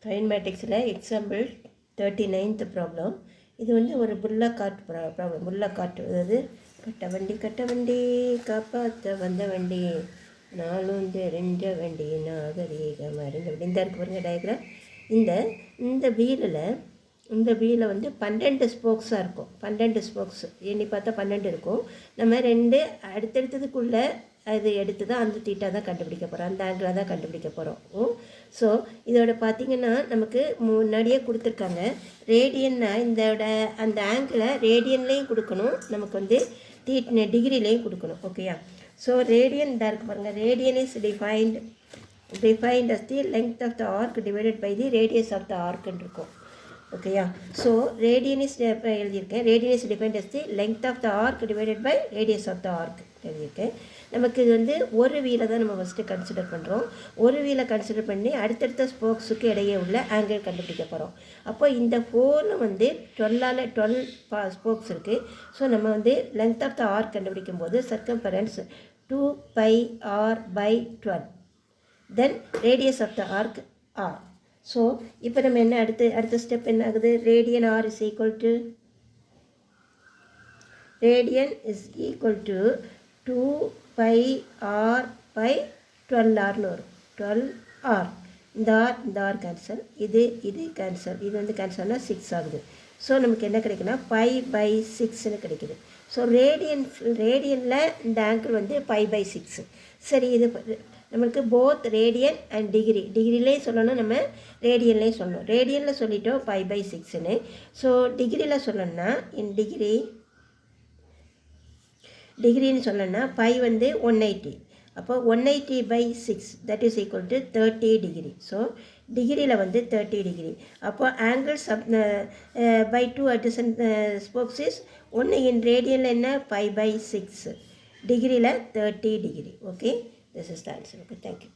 கைனமேட்டிக்ஸில் example 39th problem. இது வந்து ஒரு புல்லா காட் ப்ராப்ளம். புல்லா காட்டு, அதாவது கட்ட வண்டி காப்பாற்ற வந்த வண்டி நாளும் தெரிஞ்ச வண்டி நாகரீகம் அறிஞ்ச வண்டி. இந்த இருக்கு பாருங்க டயக்ராம். இந்த வீலில் வந்து 12 ஸ்போக்ஸாக இருக்கும். 12 ஸ்போக்ஸ் எண்ணி பார்த்தா 12 இருக்கும். நம்ம 2 அடுத்தடுத்ததுக்குள்ளே அது எடுத்து தான் அந்த தீட்டா தான் கண்டுபிடிக்க போகிறோம், அந்த ஆங்கிளாக தான் கண்டுபிடிக்க போகிறோம். ஸோ இதோட பார்த்திங்கன்னா நமக்கு முன்னாடியே கொடுத்துருக்காங்க. ரேடியன்னா இதோட அந்த ஆங்கிளை ரேடியன்லேயும் கொடுக்கணும், நமக்கு வந்து டிகிரிலையும் கொடுக்கணும். ஓகேயா? ஸோ ரேடியன் தான் இருக்குது பாருங்கள். Radian is defined as the length of the arc divided by the radius of the arc இருக்கும். ஓகேயா? ஸோ ரேடியன் இஸ் எழுதியிருக்கேன். Radian is defined as the length of the arc divided by radius of the arc எழுதியிருக்கேன். நமக்கு இது வந்து ஒரு வீலை தான் நம்ம ஃபஸ்ட்டு கன்சிடர் பண்ணுறோம். ஒரு வீலை கன்சிடர் பண்ணி அடுத்தடுத்த ஸ்போக்ஸுக்கு இடையே உள்ள ஆங்கிள் கண்டுபிடிக்க போகிறோம். அப்போ இந்த ஃபோனில் வந்து 12 ஸ்போக்ஸ் இருக்குது. ஸோ நம்ம வந்து லென்த் ஆஃப் த ஆர்க் கண்டுபிடிக்கும் போது circumference 2πr/12, then radius of the arc r. So இப்போ நம்ம என்ன அடுத்த ஸ்டெப் என்ன ஆகுது? ரேடியன் இஸ் ஈக்குவல் டு 2πr/12rன்னு வரும். 12r. இந்த ஆர் கேன்சல், இது கேன்சல், இது வந்து கேன்சல்னால் 6 ஆகுது. ஸோ நமக்கு என்ன கிடைக்குன்னா π/6ன்னு கிடைக்குது. ஸோ ரேடியனில் இந்த ஆங்கிள் வந்து π/6. சரி, இது நம்மளுக்கு போத் ரேடியன் அண்ட் டிகிரிலேயும் சொல்லணும், நம்ம ரேடியன்லேயும் சொல்லணும். ரேடியனில் சொல்லிட்டோம் π/6ன்னு. ஸோ டிகிரியில் சொல்லணும்னா டிகிரின்னு சொல்லணும்னா பை வந்து 180. அப்போ 180/6 that is equal to 30 degree. So டிகிரியில் வந்து 30 டிகிரி. அப்போ angles by 2 adjacent spokes is 1 in ரேடியனில் என்ன π/6, டிகிரியில் 30 degree. Okay, this is the answer. Okay, thank you.